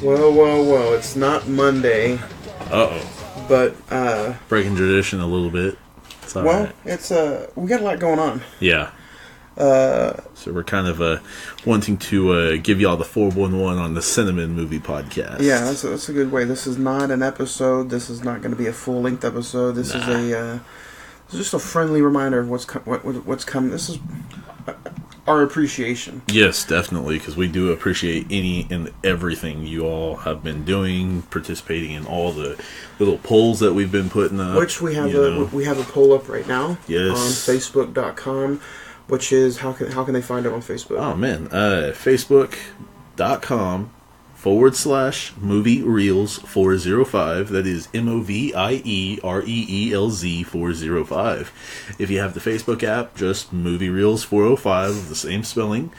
Well, it's not Monday. Uh-oh. But, breaking tradition a little bit. It's all right. It's, we got a lot going on. Yeah. So we're kind of wanting to give y'all the 411 on the Cine-Men movie podcast. Yeah, that's a good way. This is not an episode. This is not going to be a full-length episode. This is just a friendly reminder of what's coming. This is our appreciation. Yes, definitely, because we do appreciate any and everything you all have been doing, participating in all the little polls that we've been putting up. Which we have a poll up right now. Yes. On Facebook.com, which is how can they find it on Facebook? Oh man, Facebook.com/movie reels 405. That is MOVIEREELZ 405. If you have the Facebook app, just movie reels 405, the same spelling.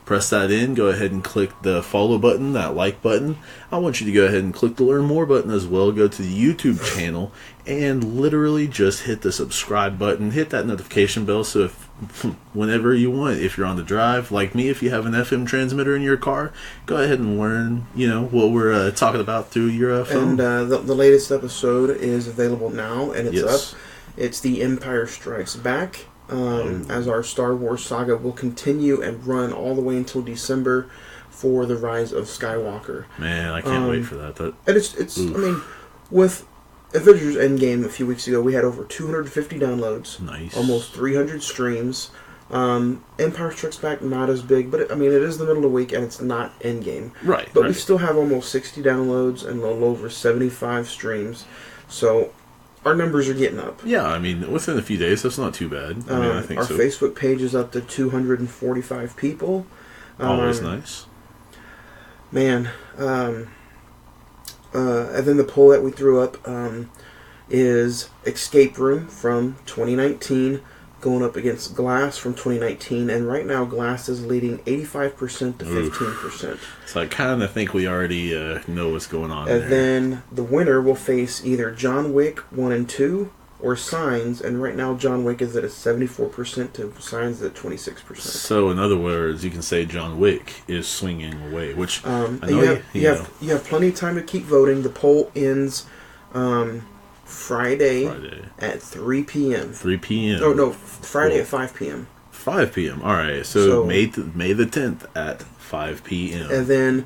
Press that in, go ahead and click the follow button, that like button. I want you to go ahead and click the learn more button as well. Go to the YouTube channel and literally just hit the subscribe button. Hit that notification bell so if whenever you want, if you're on the drive, like me, if you have an FM transmitter in your car, go ahead and learn, what we're talking about through your phone. And the latest episode is available now, and it's Yes. up. It's The Empire Strikes Back. As our Star Wars saga will continue and run all the way until December for The Rise of Skywalker. Man, I can't wait for that. And it's I mean, with Avengers Endgame a few weeks ago, we had over 250 downloads. Nice. Almost 300 streams. Empire Strikes Back, not as big, but it is the middle of the week and it's not Endgame. Right. But we still have almost 60 downloads and a little over 75 streams. So our numbers are getting up. Yeah, within a few days, that's not too bad. I think our so. Facebook page is up to 245 people. Always nice. Man. And then the poll that we threw up is Escape Room from 2019 going up against Glass from 2019. And right now, Glass is leading 85% to 15%. So I kind of think we already know what's going on And there. then the winner will face either John Wick 1 and 2 or Signs. And right now, John Wick is at a 74% to Signs at 26%. So in other words, you can say John Wick is swinging away, which I know you have plenty of time to keep voting. The poll ends Friday at 3 p.m. 3 p.m. Oh, no, Friday at 5 p.m. 5 p.m. All right, so May the 10th at 5 p.m. And then,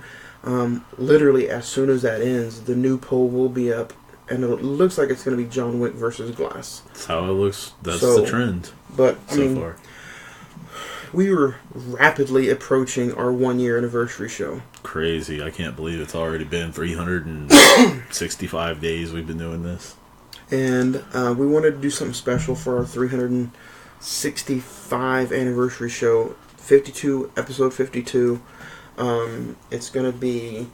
literally, as soon as that ends, the new poll will be up, and it looks like it's going to be John Wick versus Glass. That's how it looks. That's the trend. But so far, we were rapidly approaching our 1-year anniversary show. Crazy! I can't believe it's already been 365 days we've been doing this. And we wanted to do something special for our 365 anniversary show, episode 52. It's going to be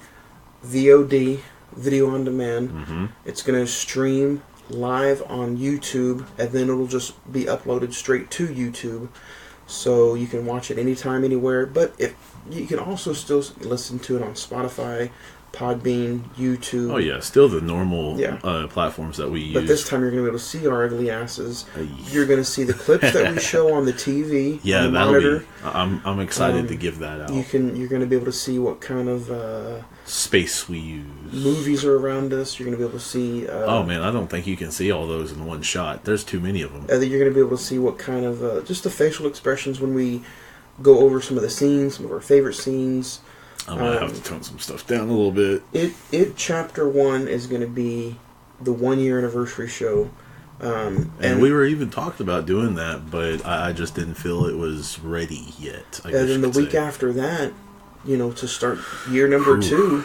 VOD, video on demand. Mm-hmm. It's going to stream live on YouTube, and then it'll just be uploaded straight to YouTube. So you can watch it anytime, anywhere. But if you can also still listen to it on Spotify, Podbean, YouTube. Oh yeah, still the normal platforms that we use. But this time you're going to be able to see our ugly asses. You're going to see the clips that we show on the TV. Yeah, on the that'll monitor. be. I'm excited to give that out. You're going to be able to see what kind of space we use. Movies are around us. You're going to be able to see. Oh man, I don't think you can see all those in one shot. There's too many of them. You're going to be able to see what kind of just the facial expressions when we go over some of the scenes, some of our favorite scenes. I'm going to have to tone some stuff down a little bit. It Chapter 1 is going to be the 1-year anniversary show. And we were even talked about doing that, but I just didn't feel it was ready yet. And then the week after that, to start year number 2,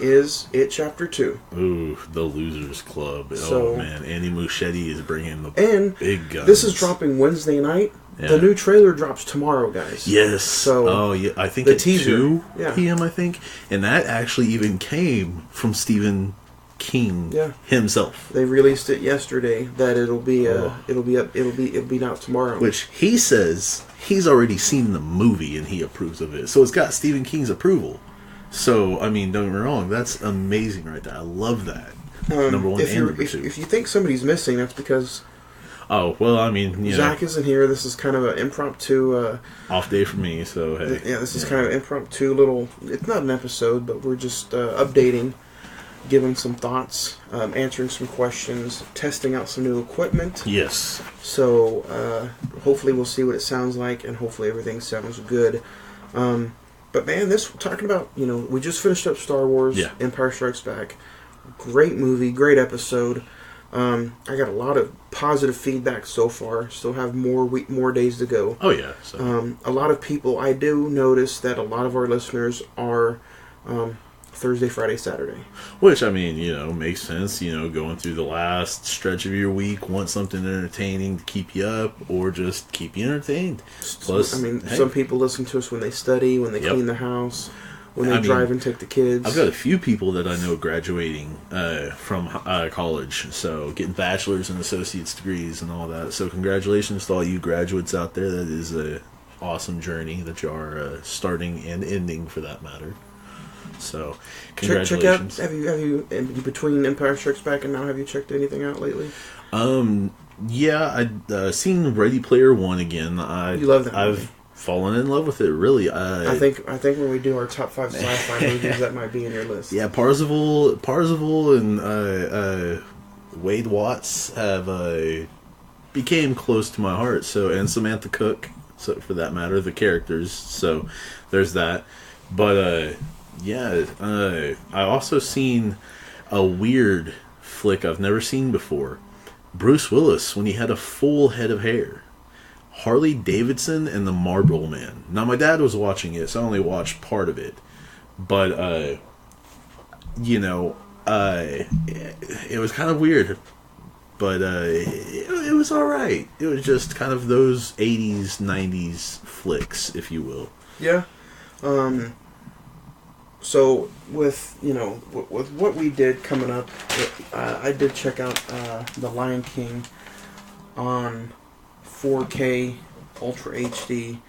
is It Chapter 2. Ooh, the Losers Club. So, oh man, Andy Muschietti is bringing the big guns. This is dropping Wednesday night. Yeah. The new trailer drops tomorrow, guys. Yes. So, I think the at teaser, 2 p.m. I think, and that actually even came from Stephen King himself. They released it yesterday that it'll be out tomorrow. Which he says he's already seen the movie and he approves of it, so it's got Stephen King's approval. So don't get me wrong, that's amazing right there. I love that. Number one and number 2. If you think somebody's missing, that's because Oh, well, I mean, Zach isn't here. This is kind of an impromptu... off day for me, so hey. Yeah, this is kind of an impromptu little... It's not an episode, but we're just updating, giving some thoughts, answering some questions, testing out some new equipment. Yes. So, hopefully we'll see what it sounds like, and hopefully everything sounds good. But man, talking about, we just finished up Star Wars, Empire Strikes Back. Great movie, great episode. I got a lot of positive feedback so far. Still have more days to go. Oh yeah. So. A lot of people, I do notice that a lot of our listeners are Thursday, Friday, Saturday. Which, I mean, makes sense. Going through the last stretch of your week, want something entertaining to keep you up, or just keep you entertained. Plus, some people listen to us when they study, when they clean the house, when they drive and take the kids. I've got a few people that I know graduating from college, so getting bachelor's and associate's degrees and all that. So congratulations to all you graduates out there. That is a awesome journey that you are starting and ending, for that matter. So, congratulations. Check out. Have you between Empire Strikes Back and now, have you checked anything out lately? Yeah, I seen Ready Player One again. You love that movie. I've fallen in love with it. Really, I think when we do our top 5 sci-fi movies, that might be in your list. Yeah, Parzival, and Wade Watts have became close to my heart. So, and Samantha Cook, so for that matter, the characters. So, there's that. But yeah, I also seen a weird flick I've never seen before. Bruce Willis, when he had a full head of hair. Harley Davidson and the Marlboro Man. Now, my dad was watching it, so I only watched part of it. But, it was kind of weird. But it was alright. It was just kind of those 80s, 90s flicks, if you will. Yeah. So with what we did coming up, I did check out The Lion King on 4K Ultra HD,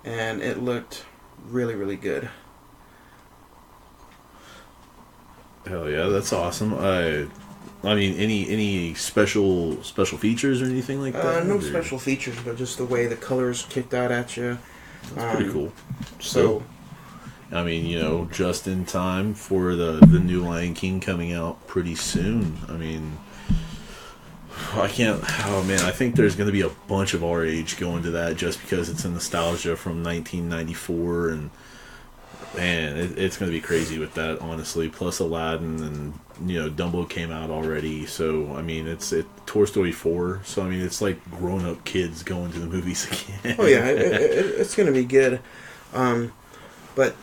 and it looked really, really good. Hell yeah, that's awesome. I mean, any special features or anything like that? No special features, but just the way the colors kicked out at you. That's pretty cool. So, I mean, just in time for the new Lion King coming out pretty soon. I mean, I think there's going to be a bunch of our age going to that just because it's a nostalgia from 1994, and man, it's going to be crazy with that, honestly. Plus Aladdin, and Dumbo came out already, so I mean, it's Toy Story 4, so I mean, it's like grown-up kids going to the movies again. Oh yeah, it's going to be good. But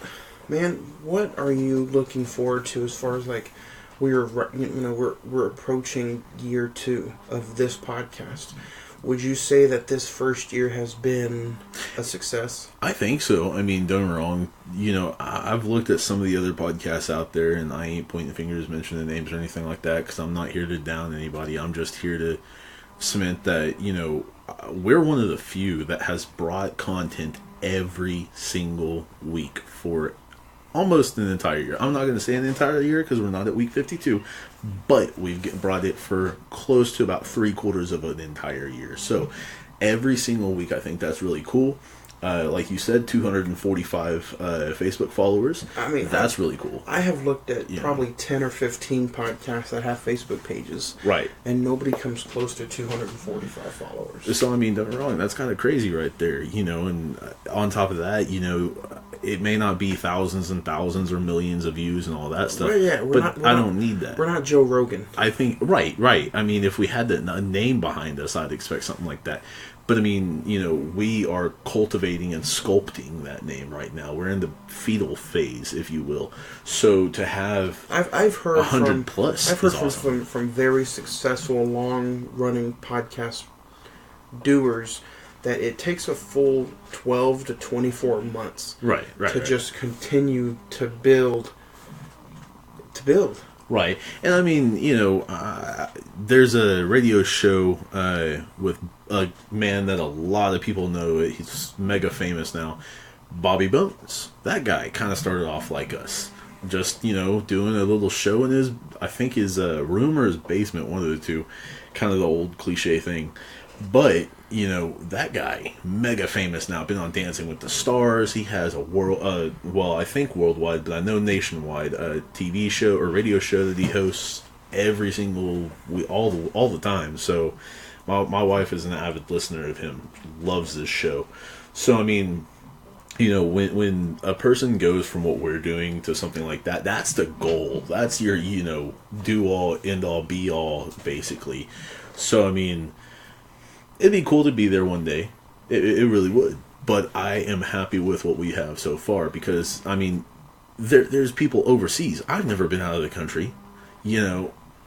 man, what are you looking forward to as far as like we're approaching year 2 of this podcast? Would you say that this first year has been a success? I think so. I mean, don't get me wrong. I've looked at some of the other podcasts out there, and I ain't pointing fingers, mentioning names or anything like that, because I'm not here to down anybody. I'm just here to cement that, we're one of the few that has brought content every single week for almost an entire year. I'm not going to say an entire year because we're not at week 52, but we've brought it for close to about 3/4 of an entire year. So every single week, I think that's really cool. Like you said, 245 Facebook followers. I mean, that's really cool. I have looked at probably 10 or 15 podcasts that have Facebook pages. Right. And nobody comes close to 245 followers. So, I mean, don't get me wrong, that's kind of crazy right there, and on top of that, it may not be thousands and thousands or millions of views and all that stuff, I don't need that. We're not Joe Rogan. I think, right. I mean, if we had a name behind us, I'd expect something like that. But I mean, we are cultivating and sculpting that name right now. We're in the fetal phase, if you will. So to have I've heard 100 plus, I've heard awesome. from very successful long running podcast doers that it takes a full 12 to 24 months, right, to just continue to build. Right. And I mean, there's a radio show with a man that a lot of people know. He's mega famous now. Bobby Bones. That guy kind of started off like us. Just, doing a little show in his room or his basement, one of the two. Kind of the old cliche thing. But, that guy, mega famous now, been on Dancing with the Stars. He has a I think worldwide, but I know nationwide, a TV show or radio show that he hosts every single all the time. So my wife is an avid listener of him, loves this show. So I mean, when a person goes from what we're doing to something like that, that's the goal. That's your do all, end all, be all, basically. So I mean, it'd be cool to be there one day. It really would. But I am happy with what we have so far because, I mean, there's people overseas. I've never been out of the country,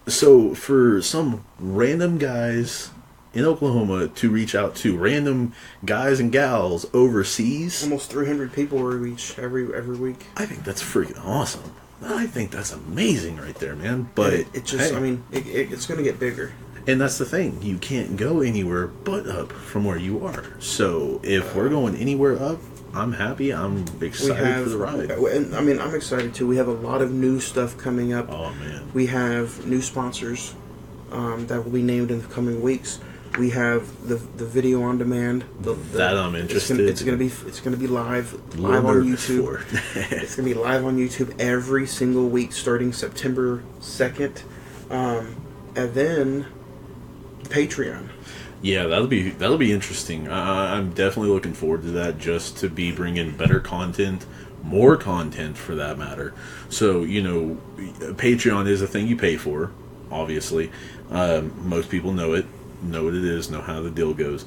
So for some random guys in Oklahoma to reach out to random guys and gals overseas, almost 300 people we reach every week. I think that's freaking awesome. I think that's amazing right there, man. But it just, hey. I mean, it's going to get bigger. And that's the thing. You can't go anywhere but up from where you are. So if we're going anywhere up, I'm happy. I'm excited for the ride. And I mean, I'm excited too. We have a lot of new stuff coming up. Oh, man. We have new sponsors that will be named in the coming weeks. We have the video on demand. That I'm interested. It's gonna be live on YouTube. It's gonna be live on YouTube every single week starting September 2nd, and then Patreon. Yeah, that'll be interesting. I'm definitely looking forward to that, just to be bringing better content, more content for that matter. So Patreon is a thing you pay for, obviously. Most people know what it is, know how the deal goes.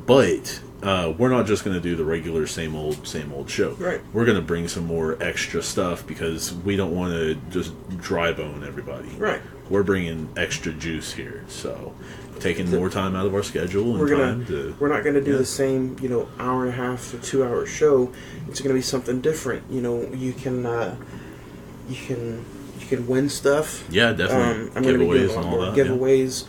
But we're not just going to do the regular same old show. Right. We're going to bring some more extra stuff because we don't want to just dry bone everybody. Right. We're bringing extra juice here, so taking more time out of our schedule and we're not going to do the same hour and a half to 2 hour show. It's going to be something different. You can win stuff. Yeah, definitely. I'm going to be doing a lot and more all that, giveaways.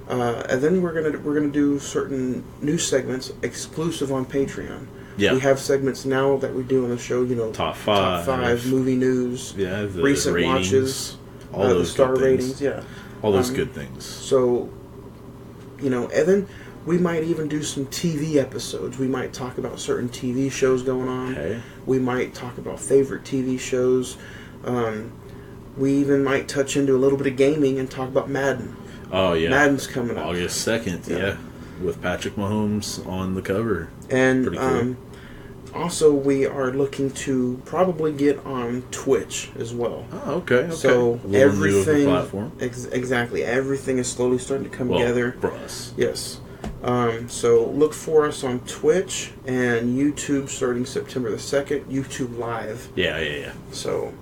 And then we're gonna do certain new segments exclusive on Patreon. Yeah. We have segments now that we do on the show. Top five movie news. Yeah, the recent ratings, watches, all those the star good ratings. things. Yeah, all those good things. So, and then we might even do some TV episodes. We might talk about certain TV shows going on. Okay. We might talk about favorite TV shows. We even might touch into a little bit of gaming and talk about Madden. Oh, yeah. Madden's coming up. August 2nd, yeah. With Patrick Mahomes on the cover. And pretty cool. Also, we are looking to probably get on Twitch as well. Oh, okay. So everything, platform. Exactly. Everything is slowly starting to come together. For us. Yes. So look for us on Twitch and YouTube starting September the 2nd. YouTube Live. Yeah. So...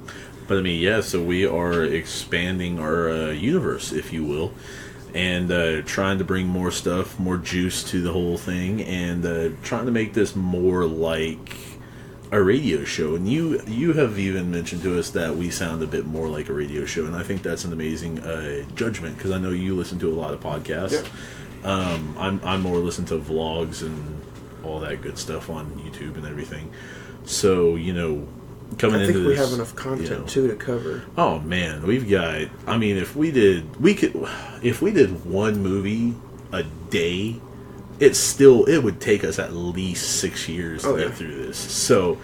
But I mean, so we are expanding our universe, if you will, and trying to bring more stuff, more juice to the whole thing, and trying to make this more like a radio show. And you have even mentioned to us that we sound a bit more like a radio show, and I think that's an amazing judgment, because I know you listen to a lot of podcasts. Yeah. I'm more listen to vlogs and all that good stuff on YouTube and everything. So, I think we have enough content too to cover. Oh man, we've got. I mean, if we did one movie a day, it would take us at least 6 years to get through this. So,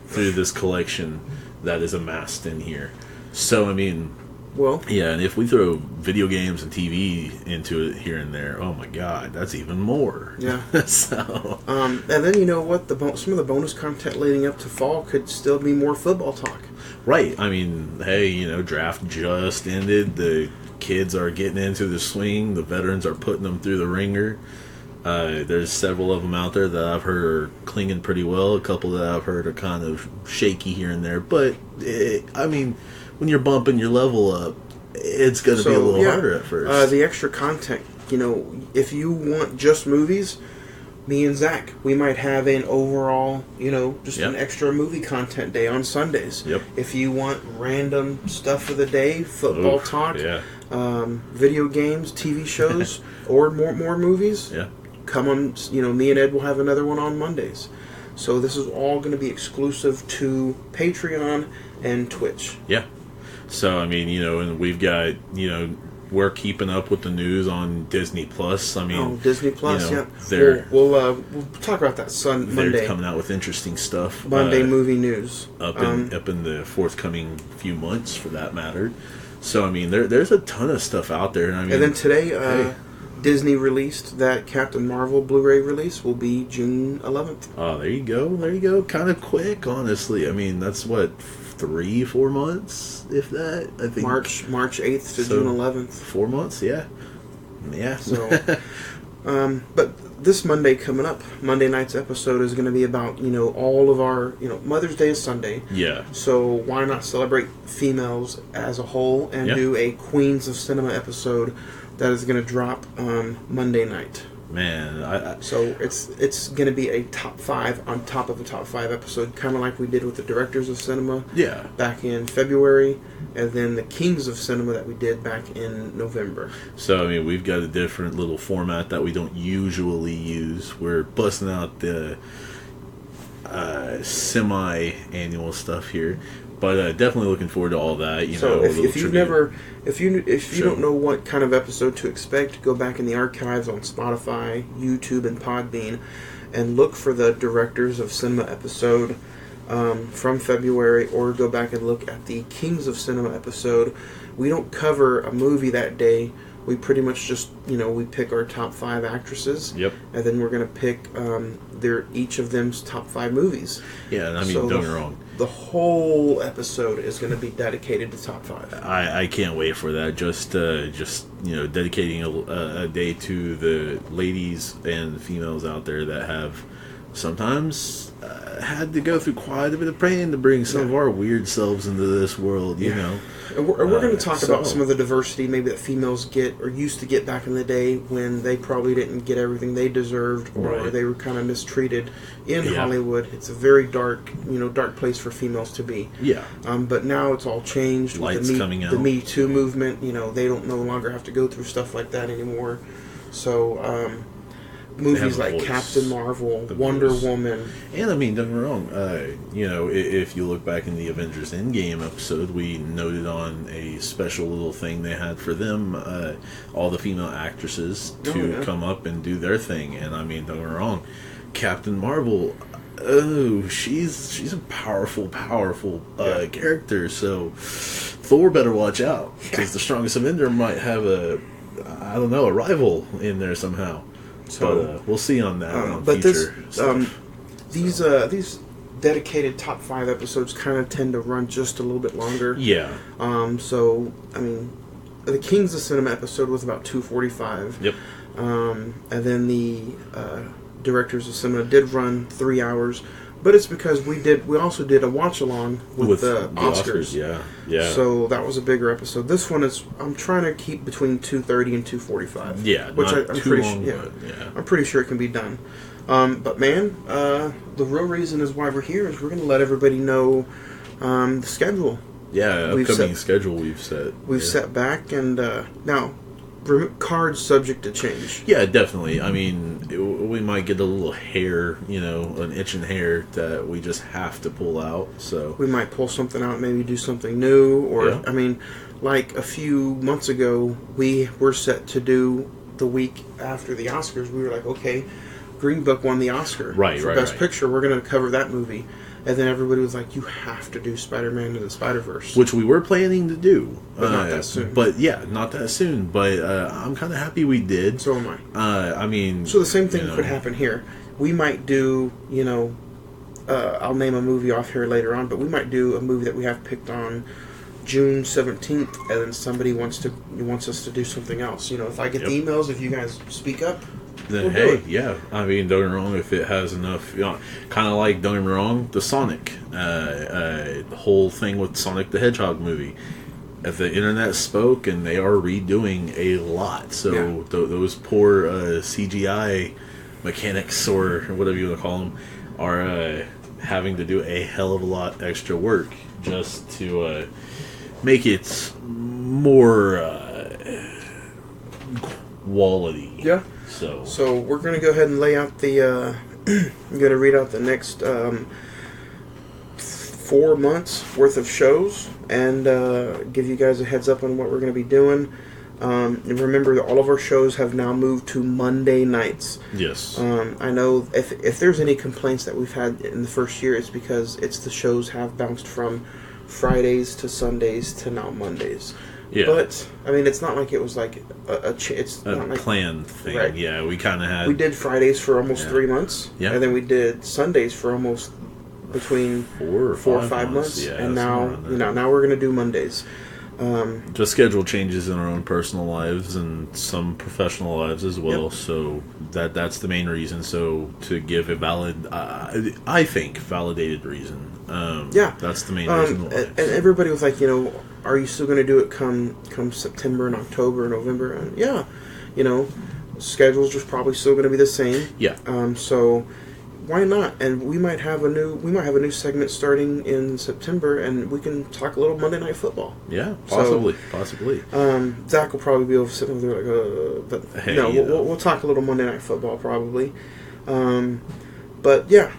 through this collection that is amassed in here. So, I mean, and if we throw video games and TV into it here and there, oh my God, that's even more. Yeah. So, and then what? Some of the bonus content leading up to fall could still be more football talk. Right. I mean, hey, draft just ended. The kids are getting into the swing. The veterans are putting them through the ringer. There's several of them out there that I've heard are clinging pretty well. A couple that I've heard are kind of shaky here and there. But, I mean, when you're bumping your level up, it's going to be a little harder at first. The extra content, if you want just movies, me and Zach, we might have an overall, an extra movie content day on Sundays. Yep. If you want random stuff for the day, football talk, video games, TV shows, or more movies, come on, me and Ed will have another one on Mondays. So this is all going to be exclusive to Patreon and Twitch. Yeah. So, I mean, and we've got, we're keeping up with the news on Disney Plus. I mean, Disney Plus, you know, yeah. We'll talk about that Monday. They're coming out with interesting stuff. Monday movie news up in the forthcoming few months, for that matter. So I mean, there's a ton of stuff out there, and then today, Disney released that Captain Marvel Blu-ray release will be June 11th. Oh, there you go. Kind of quick, honestly. I mean, that's what, 3-4 months, if that. I think March 8th to June 11th. 4 months, yeah. So, but this Monday coming up, Monday night's episode is going to be about all of our Mother's Day is Sunday. Yeah. So why not celebrate females as a whole and do a Queens of Cinema episode that is going to drop Monday night. Man, so it's going to be a top 5 on top of a top 5 episode, kind of like we did with the Directors of Cinema back in February, and then the Kings of Cinema that we did back in November. So, I mean, we've got a different little format that we don't usually use. We're busting out the semi-annual stuff here. But definitely looking forward to all that. If you don't know what kind of episode to expect, go back in the archives on Spotify, YouTube, and Podbean, and look for the Directors of Cinema episode from February, or go back and look at the Kings of Cinema episode. We don't cover a movie that day. We pretty much just, we pick our top 5 actresses. Yep. And then we're going to pick each of them's top 5 movies. Yeah, and I mean, don't get me wrong. The whole episode is going to be dedicated to top 5. I can't wait for that. Just dedicating a day to the ladies and females out there that have sometimes had to go through quite a bit of pain to bring some of our weird selves into this world, know. And we're going to talk about some of the diversity maybe that females get or used to get back in the day when they probably didn't get everything they deserved, or they were kind of mistreated in Hollywood. It's a very dark place for females to be. Yeah. But now it's all changed. Lights with coming out. The Me Too movement, they don't no longer have to go through stuff like that anymore. So, movies like Captain Marvel, Wonder Woman. And I mean, don't get me wrong, if you look back in the Avengers Endgame episode, we noted on a special little thing they had for them, all the female actresses to come up and do their thing. And I mean, don't get me wrong, Captain Marvel, she's a powerful character, so Thor better watch out, because the strongest Avenger might have a rival in there somehow. So we'll see on that. But these dedicated top 5 episodes kind of tend to run just a little bit longer. Yeah. So I mean, the Kings of Cinema episode was about 2:45. Yep. And then the Directors of Cinema did run 3 hours. But it's because we also did a watch along with the Oscars. Yeah. So that was a bigger episode. This one I'm trying to keep between 2:30 and 2:45. Yeah, which I'm pretty long, I'm pretty sure it can be done. But man, the real reason is why we're here is we're going to let everybody know the schedule. Yeah, upcoming schedule we've set. We've set back, and now cards subject to change. Yeah, definitely. I mean, we might get a little hair, an itching hair that we just have to pull out. So we might pull something out, maybe do something new, or I mean, like a few months ago, we were set to do the week after the Oscars. We were like, okay, Green Book won the Oscar for Best Picture. We're going to cover that movie. And then everybody was like, you have to do Spider-Man Into the Spider-Verse. Which we were planning to do. But not that soon. But yeah, not that soon. But I'm kind of happy we did. So am I. I mean... So the same thing could happen here. We might do, I'll name a movie off here later on, but we might do a movie that we have picked on June 17th, and then somebody wants us to do something else. If I get the emails, if you guys speak up, then I mean, don't get me wrong, if it has enough, kind of like, don't get me wrong, the Sonic, the whole thing with Sonic the Hedgehog movie. If the internet spoke, and they are redoing a lot, so those poor CGI mechanics, or whatever you want to call them, are having to do a hell of a lot extra work just to make it more quality. Yeah. So we're going to go ahead and lay out the... I'm going to read out the next 4 months worth of shows and give you guys a heads up on what we're going to be doing. Remember that all of our shows have now moved to Monday nights. Yes. I know if there's any complaints that we've had in the first year, it's because the shows have bounced from Fridays to Sundays to now Mondays. Yeah. But I mean, it's not like it was like it's a not like planned thing. Right. Yeah, we kind of had. We did Fridays for almost 3 months. Yeah. And then we did Sundays for almost between 4 or 5 months. Yeah, and now now we're gonna do Mondays. Just schedule changes in our own personal lives and some professional lives as well. Yep. So that's the main reason. So to give a valid, I think, validated reason. That's the main reason why. And everybody was like, are you still going to do it come September and October and November? And schedules are probably still going to be the same. Yeah. So why not? And we might have a new segment starting in September, and we can talk a little Monday Night Football. Yeah, possibly. Zach will probably be over sitting over there but hey, we'll talk a little Monday Night Football probably. But yeah,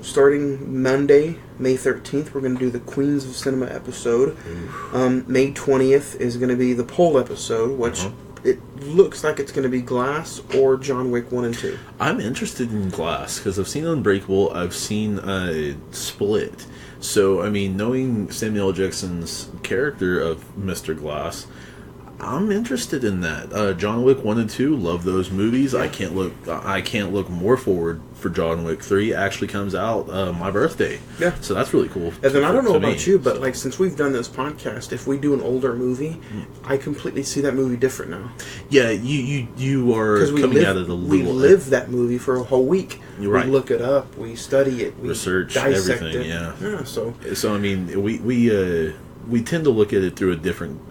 starting Monday, May 13th, we're going to do the Queens of Cinema episode. May 20th is going to be the poll episode, which it looks like it's going to be Glass or John Wick 1 and 2. I'm interested in Glass because I've seen Unbreakable, I've seen Split. So, I mean, knowing Samuel L. Jackson's character of Mr. Glass, I'm interested in that. John Wick 1 and 2, love those movies. Yeah. I can't look more forward for John Wick 3. It actually comes out my birthday. Yeah. So that's really cool. And then I don't know about you, but like since we've done this podcast, if we do an older movie, I completely see that movie different now. Yeah, you are coming at it a little. We live that movie for a whole week. You're right. We look it up, we study it, we research dissect everything. it. Yeah. So I mean, we tend to look at it through a different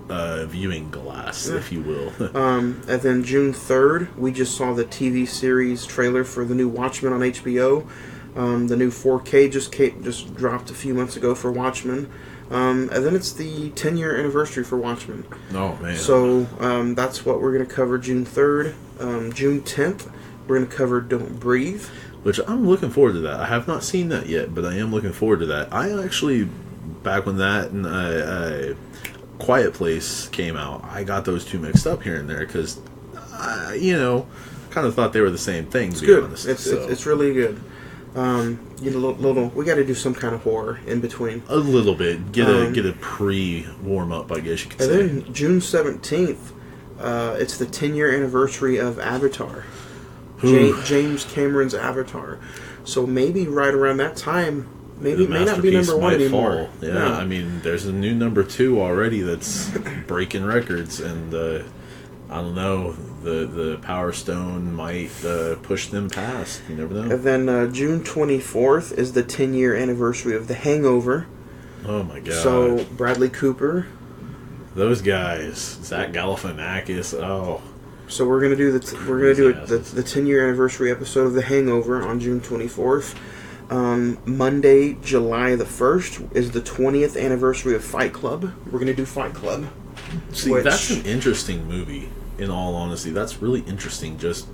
viewing glass, if you will. and then June 3rd, we just saw the TV series trailer for the new Watchmen on HBO. The new 4K just dropped a few months ago for Watchmen. And then it's the 10-year anniversary for Watchmen. Oh, man. So that's what we're going to cover June 3rd. June 10th, we're going to cover Don't Breathe. Which I'm looking forward to that. I have not seen that yet, but I am looking forward to that. I actually, back when that and Quiet Place came out, I got those two mixed up here and there because, kind of thought they were the same thing. It's good. It's really good. We got to do some kind of horror in between. A little bit. Get a pre warm up, I guess you could say. And then June 17th, it's the 10-year anniversary of Avatar. James Cameron's Avatar. So maybe right around that time, maybe it may not be number one anymore. Yeah, I mean, there's a new number 2 already that's breaking records, and I don't know, the Power Stone might push them past. You never know. And then June 24th is the 10-year anniversary of The Hangover. Oh my god! So Bradley Cooper, those guys, Zach Galifianakis. Oh. So we're gonna do the 10-year anniversary episode of The Hangover on June 24th. Monday, July the 1st is the 20th anniversary of Fight Club. We're gonna do Fight Club. See, that's an interesting movie. In all honesty, that's really interesting. Just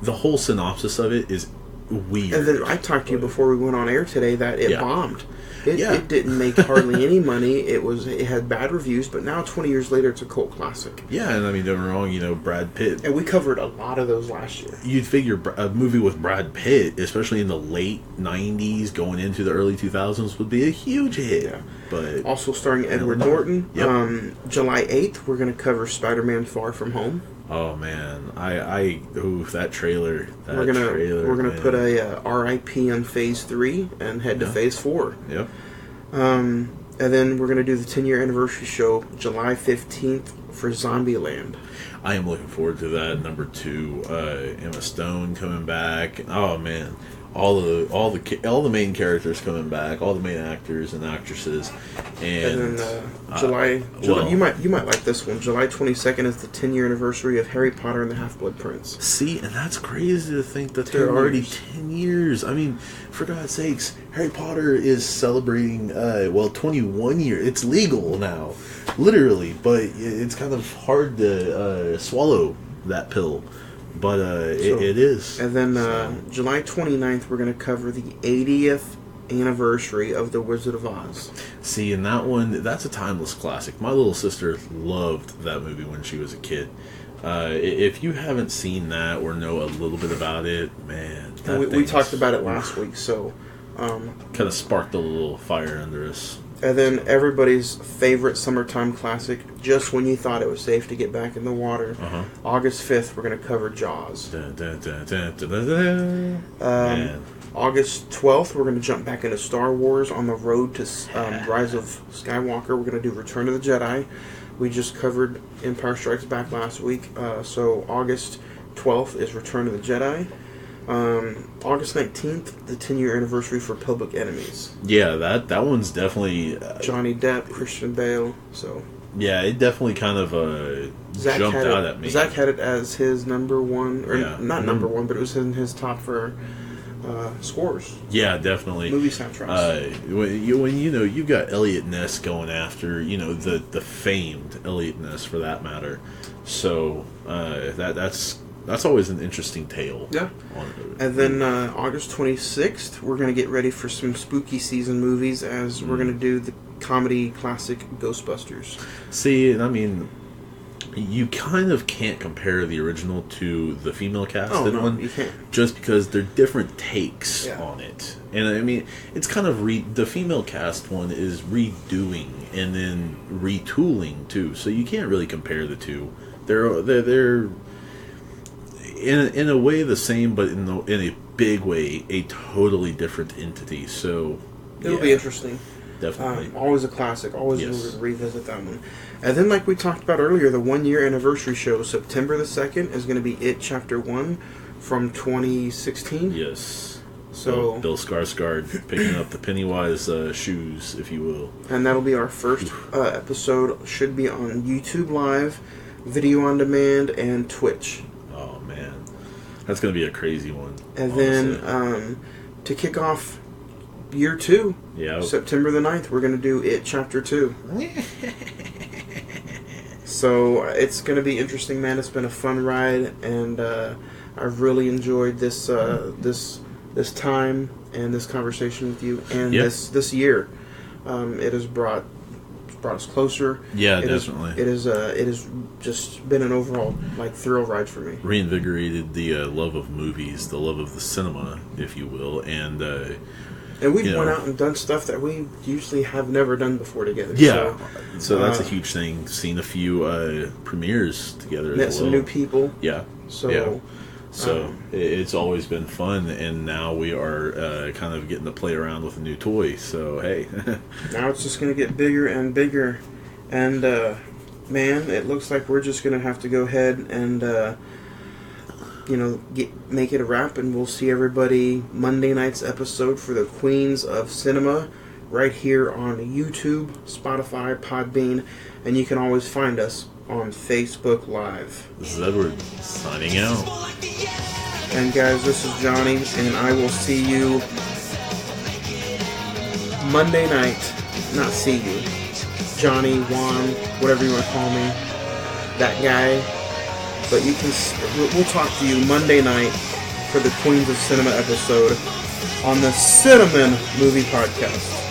the whole synopsis of it is weird. And then I talked to you before we went on air today that it bombed. It didn't make hardly any money. It had bad reviews, but now 20 years later, it's a cult classic. Yeah, and I mean, don't get me wrong, Brad Pitt. And we covered a lot of those last year. You'd figure a movie with Brad Pitt, especially in the late 90s, going into the early 2000s, would be a huge hit. Yeah. But also starring Edward Norton. Yep. July 8th, we're going to cover Spider-Man Far From Home. Oh man, that trailer. We're gonna put a RIP on Phase 3 and head to Phase 4. Yep. And then we're gonna do the 10-year anniversary show July 15th for Zombieland. I am looking forward to that. Number 2, Emma Stone coming back. Oh man, all the main characters coming back, all the main actors and actresses, and then July you might like this one. July 22nd is the 10-year anniversary of Harry Potter and the Half-Blood Prince. See, and that's crazy to think that they're already 10 years. I mean, for God's sakes, Harry Potter is celebrating 21 years. It's legal now, literally, but it's kind of hard to swallow that pill. But it is. And then July 29th, we're going to cover the 80th anniversary of The Wizard of Oz. See, and that one, that's a timeless classic. My little sister loved that movie when she was a kid. If you haven't seen that or know a little bit about it, man, we talked about it last week, so kind of sparked a little fire under us. And then everybody's favorite summertime classic, just when you thought it was safe to get back in the water, August 5th, we're going to cover Jaws. Man. August 12th, we're going to jump back into Star Wars on the road to Rise of Skywalker. We're going to do Return of the Jedi. We just covered Empire Strikes Back last week. So August 12th is Return of the Jedi. August 19th, the 10-year anniversary for Public Enemies. Yeah, that one's definitely... Johnny Depp, Christian Bale, so... Yeah, it definitely kind of jumped out at me. Zach had it as his number one, or not number one, but it was in his top for... scores. Yeah, definitely. Movie soundtracks. When you've got Elliot Ness going after, the famed Elliot Ness for that matter. So that's always an interesting tale. Yeah. And then August 26th, we're going to get ready for some spooky season movies as we're going to do the comedy classic Ghostbusters. See, and I mean, you kind of can't compare the original to the female cast one. You can't. Just because they're different takes on it. And I mean, it's kind of the female cast one is redoing and then retooling too. So you can't really compare the two. They're in a way the same, but in a big way a totally different entity. So it'll be interesting. Definitely. Always a classic. Always will revisit that one. And then, like we talked about earlier, the 1-year anniversary show, September the 2nd, is going to be It Chapter 1 from 2016. Yes. So Bill Skarsgård picking up the Pennywise shoes, if you will. And that'll be our first episode. Should be on YouTube Live, Video on Demand, and Twitch. Oh, man. That's going to be a crazy one. And then, to kick off year 2, September the 9th, we're going to do It Chapter 2. So it's going to be interesting, man. It's been a fun ride, and I've really enjoyed this this time and this conversation with you, and this year. It has brought us closer. Yeah, definitely. It has just been an overall thrill ride for me. Reinvigorated the love of movies, the love of the cinema, if you will, and we've went out and done stuff that we usually have never done before together. Yeah, so that's a huge thing. Seen a few premieres together. Met some new people. Yeah. So it's always been fun, and now we are kind of getting to play around with a new toy. So hey, now it's just going to get bigger and bigger, and man, it looks like we're just going to have to go ahead and make it a wrap, and we'll see everybody Monday night's episode for the Queens of Cinema right here on YouTube, Spotify, Podbean, and you can always find us on Facebook Live. This is Edward signing out. And guys, this is Johnny, and I will see you Monday night. Not see you. Johnny, Juan, whatever you want to call me. That guy. But we'll talk to you Monday night for the Queens of Cinema episode on the Cine-Men Movie Podcast.